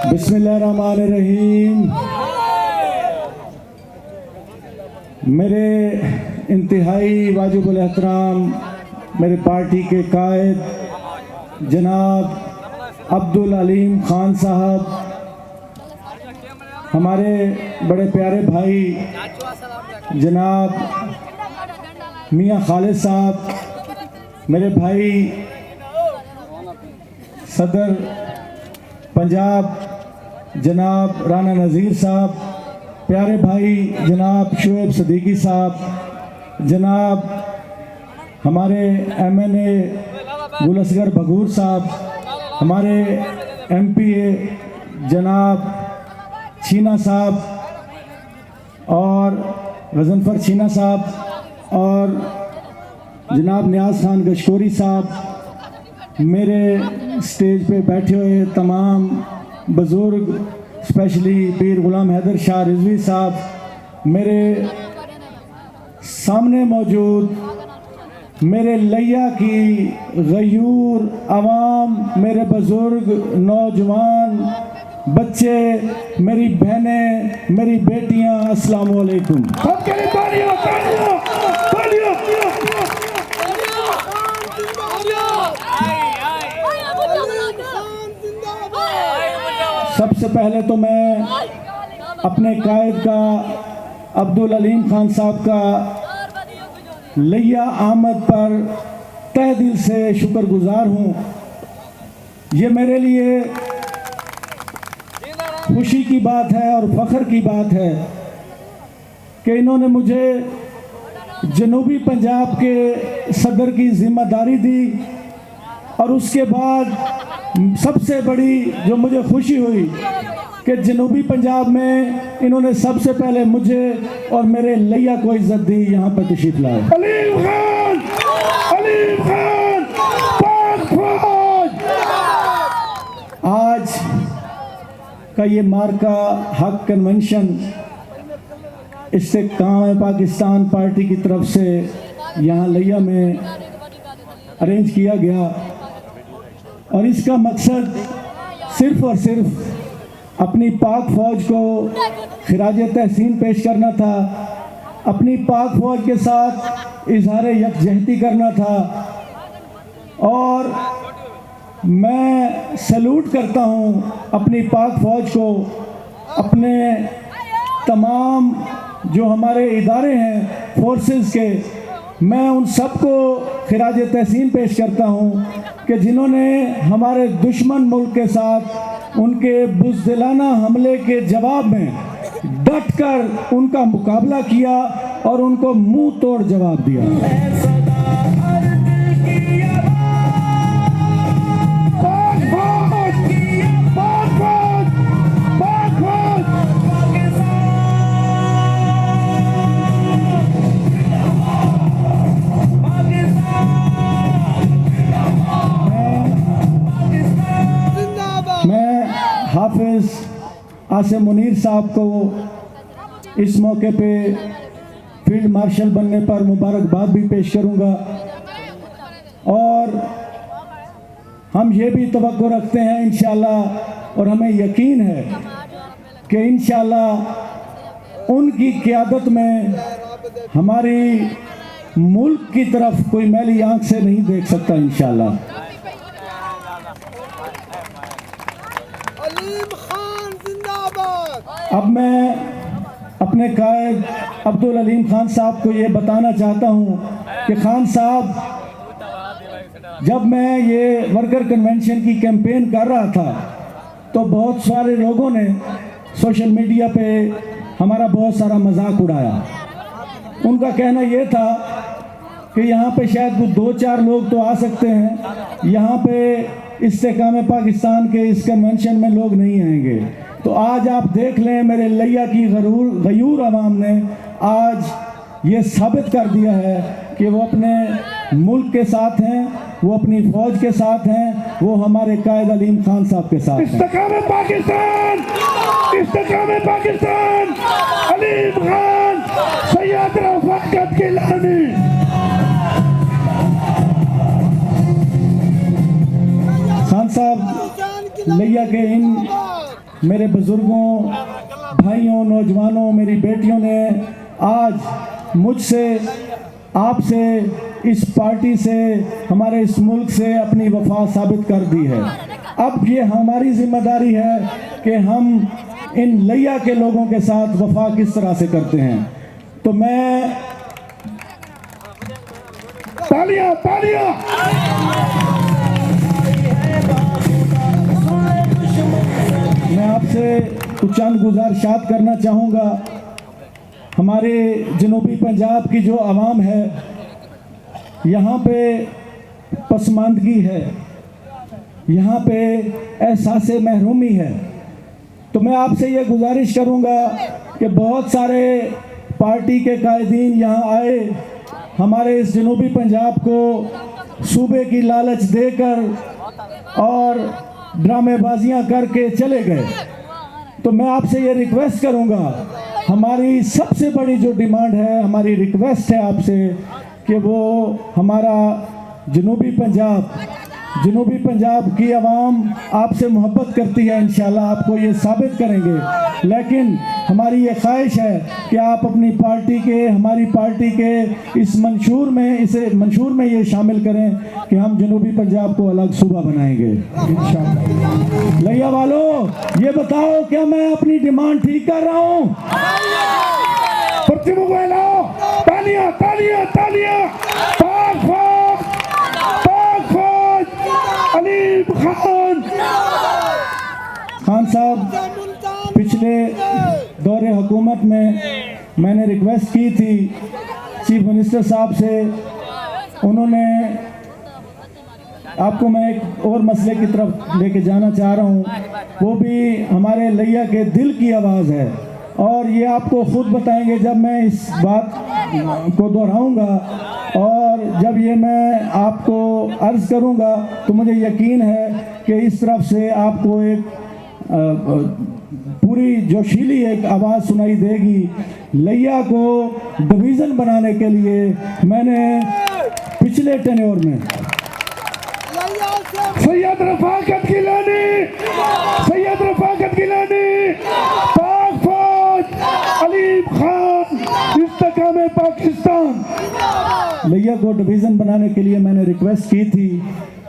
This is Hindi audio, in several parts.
बिस्मिल्लाहिर्रहमानिर्रहीम। मेरे इंतहाई वाजिबुल एहतराम मेरे पार्टी के कायद जनाब अब्दुल अलीम खान साहब, हमारे बड़े प्यारे भाई जनाब मियाँ खालिद साहब, मेरे भाई सदर पंजाब जनाब राना नज़ीर साहब, प्यारे भाई जनाब शुएब सदीकी साहब, जनाब हमारे MNA गुलसगर बगूर साहब, हमारे MPA जनाब छीना साहब और गजनफर छीना साहब और जनाब नियाज खान गशकोरी साहब, मेरे स्टेज पे बैठे हुए तमाम बुज़ुर्ग, स्पेशली पीर गुलाम हैदर शाह रिजवी साहब, मेरे सामने मौजूद मेरे लिया की गयूर आवाम, मेरे बुज़ुर्ग, नौजवान, बच्चे, मेरी बहनें, मेरी बेटियां, अस्सलाम वालेकुम। सबसे पहले तो मैं अपने कायद का अब्दुल अलीम खान साहब का लिया आमद पर तहे दिल से शुक्रगुजार हूँ। ये मेरे लिए खुशी की बात है और फ़ख्र की बात है कि इन्होंने मुझे जनूबी पंजाब के सदर की ज़िम्मेदारी दी और उसके बाद सबसे बड़ी जो मुझे खुशी हुई कि जनूबी पंजाब में इन्होंने सबसे पहले मुझे और मेरे लिया को इज्जत दी, यहाँ पर तशरीफ लाए। अलीम खान, पाक फौज। आज का ये मार्का हक कन्वेंशन इस्तेकाम पाकिस्तान पार्टी की तरफ से यहाँ लिया में अरेंज किया गया और इसका मकसद सिर्फ़ और सिर्फ अपनी पाक फ़ौज को खिराज तहसीन पेश करना था, अपनी पाक फ़ौज के साथ इजहार यकजहती करना था। और मैं सैल्यूट करता हूँ अपनी पाक फ़ौज को, अपने तमाम जो हमारे इदारे हैं फोर्सेस के, मैं उन सबको खिराज तहसीन पेश करता हूँ कि जिन्होंने हमारे दुश्मन मुल्क के साथ उनके बुज़दिलाना हमले के जवाब में डट कर उनका मुकाबला किया और उनको मुंह तोड़ जवाब दिया। हाफिज़ आसिम मुनीर साहब को इस मौके पे फील्ड मार्शल बनने पर मुबारकबाद भी पेश करूंगा और हम ये भी तवक्को रखते हैं इंशाअल्लाह और हमें यकीन है कि इंशाअल्लाह उनकी क़यादत में हमारी मुल्क की तरफ कोई मैली आंख से नहीं देख सकता इंशाअल्लाह। अब मैं अपने कायद अब्दुल अलीम खान साहब को ये बताना चाहता हूँ कि खान साहब, जब मैं ये वर्कर कन्वेंशन की कैंपेन कर रहा था तो बहुत सारे लोगों ने सोशल मीडिया पे हमारा बहुत सारा मजाक उड़ाया। उनका कहना ये था कि यहाँ पे शायद 2-4 लोग तो आ सकते हैं, यहाँ पे इस्तेकाम पाकिस्तान के इस कन्वेंशन में लोग नहीं आएंगे। तो आज आप देख लें, मेरे लिया की गयूर आवाम ने आज ये साबित कर दिया है कि वो अपने मुल्क के साथ हैं, वो अपनी फौज के साथ हैं, वो हमारे कायद अलीम खान साहब के साथ हैं। इस्तेकाम पाकिस्तान, अलीम खान, सैयद रफ़ाकत गिलानी। खान साहब लिया के इन मेरे बुजुर्गों, भाइयों, नौजवानों, मेरी बेटियों ने आज मुझसे, आपसे, इस पार्टी से, हमारे इस मुल्क से अपनी वफा साबित कर दी है। अब ये हमारी जिम्मेदारी है कि हम इन लैया के लोगों के साथ वफा किस तरह से करते हैं। तो मैं तालियां तालियां मैं आपसे कुछ चंद गुजारिशात करना चाहूँगा। हमारे जनूबी पंजाब की जो आवाम है, यहाँ पे पसमानदगी है, यहाँ पे एहसास महरूमी है। तो मैं आपसे ये गुजारिश करूँगा कि बहुत सारे पार्टी के कायदीन यहाँ आए, हमारे इस जनूबी पंजाब को सूबे की लालच देकर और ड्रामेबाजियाँ करके चले गए। तो मैं आपसे ये रिक्वेस्ट करूँगा, हमारी सबसे बड़ी जो डिमांड है, हमारी रिक्वेस्ट है आपसे कि वो हमारा जनूबी पंजाब की आवाम आपसे मोहब्बत करती है। इंशाल्लाह आपको ये साबित करेंगे। लेकिन हमारी ये ख्वाहिश है कि आप अपनी पार्टी के, हमारी पार्टी के इस मंशूर में ये शामिल करें कि हम जनूबी पंजाब को अलग सूबा बनाएंगे इंशाल्लाह। लैया वालों, ये बताओ क्या मैं अपनी डिमांड ठीक कर रहा हूँ? तालियां तालियां तालियां। अलीम खान साहब, पिछले दौरे हुकूमत में मैंने रिक्वेस्ट की थी चीफ मिनिस्टर साहब से, उन्होंने, आपको मैं एक और मसले की तरफ लेके जाना चाह रहा हूँ, वो भी हमारे लैया के दिल की आवाज़ है और ये आपको खुद बताएंगे जब मैं इस बात को दोहराऊंगा और जब ये मैं आपको अर्ज़ करूंगा तो मुझे यकीन है कि इस तरफ से आपको एक पूरी जोशीली एक आवाज़ सुनाई देगी। लैया को डिवीज़न बनाने के लिए मैंने पिछले टेन्योर में सैयद रफ़ाकत गिलानी, पाक फौज, अलीम खान, इस्तेकाम पाकिस्तान, लैया को डिवीज़न बनाने के लिए मैंने रिक्वेस्ट की थी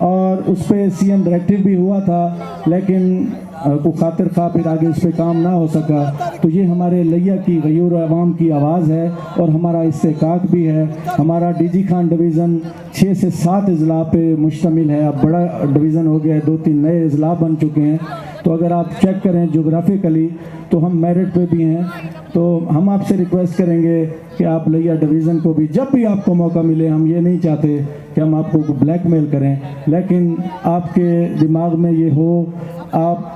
और उस पर सीएम डायरेक्टिव भी हुआ था, लेकिन को खातिर खा फिर आगे इस पर काम ना हो सका। तो ये हमारे लैया की गयूर अवाम की आवाज़ है और हमारा इस्तेकाक भी है। हमारा डीजी खान डिवीज़न 6 से 7 अजला पे मुश्तमिल है। अब बड़ा डिवीज़न हो गया है, 2-3 नए अजला बन चुके हैं। तो अगर आप चेक करें जोग्राफिकली तो हम मेरिट पे भी हैं। तो हम आपसे रिक्वेस्ट करेंगे कि आप लैया डिवीज़न को भी जब भी आपको मौका मिले, हम ये नहीं चाहते कि हम आपको ब्लैकमेल करें, लेकिन आपके दिमाग में ये हो, आप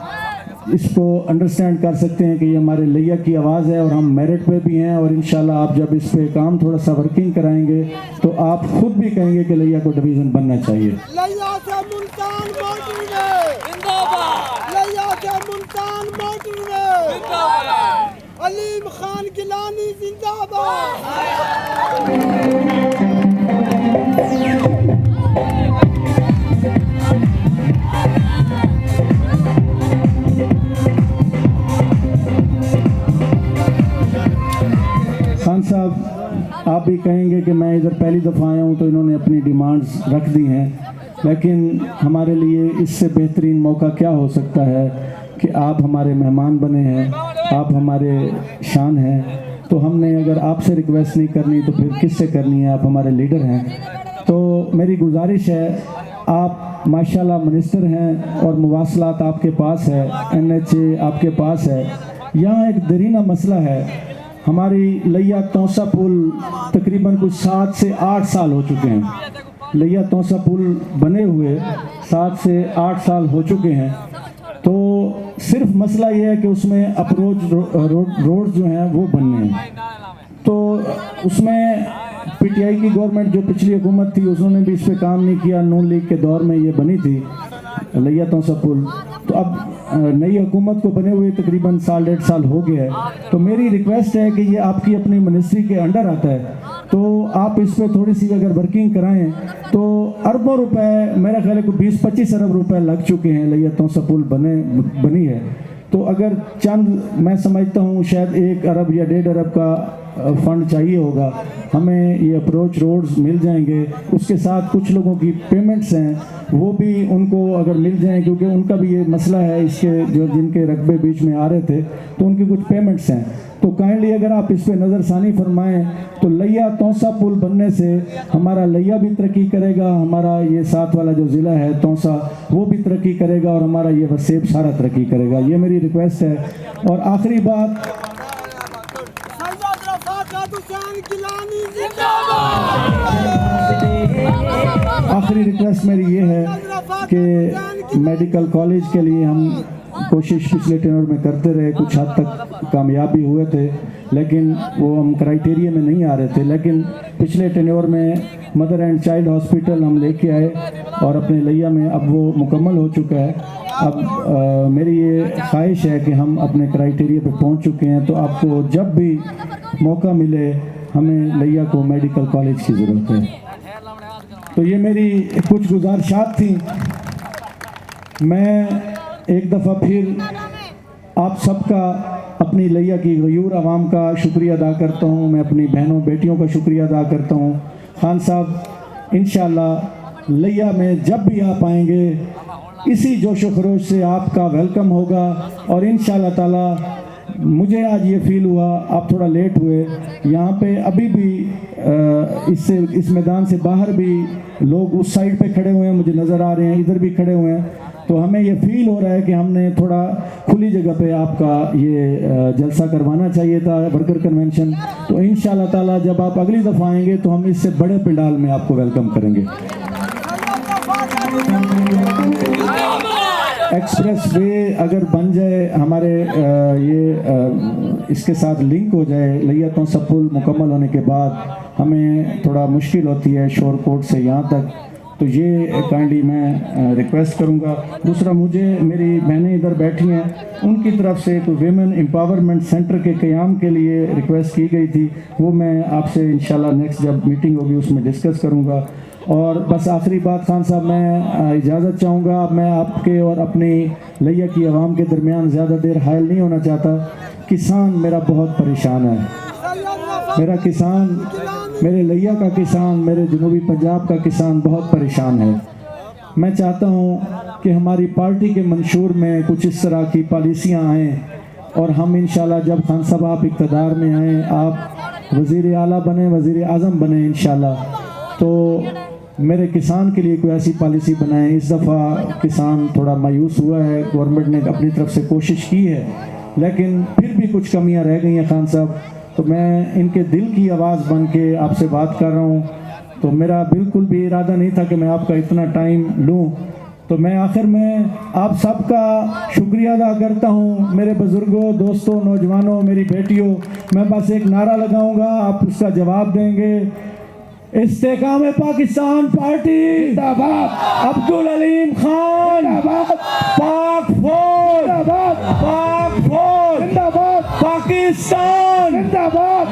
इसको अंडरस्टैंड कर सकते हैं कि ये हमारे लैया की आवाज़ है और हम मेरिट पे भी हैं। और इंशाल्लाह आप जब इस पे काम थोड़ा सा वर्किंग कराएंगे तो आप खुद भी कहेंगे कि लैया को डिवीज़न बनना चाहिए। लैया से मुल्तान बॉर्डर में जिंदाबाद, लैया से मुल्तान बॉर्डर में जिंदाबाद, अलीम खान गिलानी जिंदाबाद। खान साहब, आप भी कहेंगे कि मैं इधर पहली दफ़ा आया हूँ तो इन्होंने अपनी डिमांड्स रख दी हैं, लेकिन हमारे लिए इससे बेहतरीन मौका क्या हो सकता है कि आप हमारे मेहमान बने हैं, आप हमारे शान हैं। तो हमने अगर आपसे रिक्वेस्ट नहीं करनी तो फिर किससे करनी है? आप हमारे लीडर हैं। तो मेरी गुजारिश है, आप माशाल्लाह मिनिस्टर हैं और मुवासलात आपके पास है, NHA आपके पास है। यहाँ एक दरीना मसला है, हमारी लैया तौसा पुल तकरीबन कुछ 7 से 8 साल हो चुके हैं। लैया तौसा पुल बने हुए 7 से 8 साल हो चुके हैं। तो सिर्फ मसला ये है कि उसमें अप्रोच रोड जो हैं वो बनने हैं। तो उसमें PTI की गवर्नमेंट जो पिछली हुकूमत थी उन्होंने भी इस पर काम नहीं किया। नून लीग के दौर में ये बनी थी लैया तौसा पुल। तो अब नई हुकूमत को बने हुए तकरीबन 1.5 साल हो गया है। तो मेरी रिक्वेस्ट है कि ये आपकी अपनी मिनिस्ट्री के अंडर आता है, तो आप इस पर थोड़ी सी अगर वर्किंग कराएं तो अरबों रुपए, मेरा ख्याल है कि 20-25 अरब रुपए लग चुके हैं। लैया तौसा पुल बनी है। तो अगर चंद, मैं समझता हूँ शायद 1 अरब या 1.5 अरब का फंड चाहिए होगा, हमें ये अप्रोच रोड्स मिल जाएंगे। उसके साथ कुछ लोगों की पेमेंट्स हैं वो भी उनको अगर मिल जाएं, क्योंकि उनका भी ये मसला है, इसके जो जिनके रकबे बीच में आ रहे थे तो उनकी कुछ पेमेंट्स हैं। तो काइंडली अगर आप इस पे नज़रसानी फरमाएं तो लिया तौसा पुल बनने से हमारा लिया भी तरक्की करेगा, हमारा ये साथ वाला जो ज़िला है तौसा वो भी तरक्की करेगा और हमारा ये वसेब सारा तरक्की करेगा। ये मेरी रिक्वेस्ट है। और आखिरी बात, सैयद रफ़ाक़त हुसैन गिलानी जिंदाबाद। आखिरी रिक्वेस्ट मेरी ये है कि मेडिकल कॉलेज के लिए हम कोशिश पिछले टेन्योर में करते रहे, कुछ हद तक कामयाब भी हुए थे, लेकिन वो हम क्राइटेरिया में नहीं आ रहे थे। लेकिन पिछले टेन्योर में मदर एंड चाइल्ड हॉस्पिटल हम लेके आए और अपने लिया में अब वो मुकम्मल हो चुका है। अब मेरी ये ख्वाहिश है कि हम अपने क्राइटेरिया पे पहुंच चुके हैं, तो आपको जब भी मौका मिले हमें लिया को मेडिकल कॉलेज की ज़रूरत है। तो ये मेरी कुछ गुजारिशात थी। मैं एक दफ़ा फिर आप सबका, अपनी लिया की गयूर आवाम का शुक्रिया अदा करता हूँ। मैं अपनी बहनों बेटियों का शुक्रिया अदा करता हूँ। खान साहब, इंशाल्लाह लिया में जब भी आप आएंगे इसी जोश व खरोश से आपका वेलकम होगा। और इंशाल्लाह ताला मुझे आज ये फील हुआ, आप थोड़ा लेट हुए, यहाँ पे अभी भी इस मैदान से बाहर भी लोग उस साइड पे खड़े हुए हैं, मुझे नज़र आ रहे हैं, इधर भी खड़े हुए हैं। तो हमें ये फील हो रहा है कि हमने थोड़ा खुली जगह पे आपका ये जलसा करवाना चाहिए था, वर्कर कन्वेंशन। तो इंशाल्लाह ताला जब आप अगली दफ़ा आएंगे तो हम इससे बड़े पंडाल में आपको वेलकम करेंगे। एक्सप्रेस वे अगर बन जाए, हमारे इसके साथ लिंक हो जाए, लिया तो सब पुल मुकम्मल होने के बाद हमें थोड़ा मुश्किल होती है शोरकोट से यहाँ तक, तो ये काइंडली मैं रिक्वेस्ट करूँगा। दूसरा, मुझे मेरी बहनें इधर बैठी हैं, उनकी तरफ से तो वेमेन एम्पावरमेंट सेंटर के क़याम के लिए रिक्वेस्ट की गई थी, वो मैं आपसे इंशाल्लाह नेक्स्ट जब मीटिंग होगी उसमें डिस्कस करूँगा। और बस आखिरी बात, खान साहब, मैं इजाज़त चाहूँगा। मैं आपके और अपनी लिया की आवाम के दरमियान ज़्यादा देर हायल नहीं होना चाहता। किसान मेरा बहुत परेशान है, मेरा किसान, मेरे लिया का किसान, मेरे जनूबी पंजाब का किसान बहुत परेशान है। मैं चाहता हूँ कि हमारी पार्टी के मंशूर में कुछ इस तरह की पॉलिसियाँ आएँ और हम इंशाल्लाह जब खान साहब आप इक़्तिदार में आएँ, आप वज़ीर आला बने, वज़ीर आज़म बने इंशाल्लाह, तो मेरे किसान के लिए कोई ऐसी पॉलिसी बनाएं। इस दफ़ा किसान थोड़ा मायूस हुआ है, गवर्नमेंट ने अपनी तरफ से कोशिश की है लेकिन फिर भी कुछ कमियां रह गई हैं खान साहब। तो मैं इनके दिल की आवाज़ बन के आपसे बात कर रहा हूं। तो मेरा बिल्कुल भी इरादा नहीं था कि मैं आपका इतना टाइम लूं। तो मैं आखिर में आप सबका शुक्रिया अदा करता हूं। मेरे बुज़ुर्गों, दोस्तों, नौजवानों, मेरी बेटियों, मैं बस एक नारा लगाऊंगा, आप उसका जवाब देंगे। इस्तेकाम पाकिस्तान पार्टी जिंदाबाद, अब्दुल अलीम खान जिंदाबाद, पाक फौज जिंदाबाद, पाक फौज जिंदाबाद, पाकिस्तान जिंदाबाद।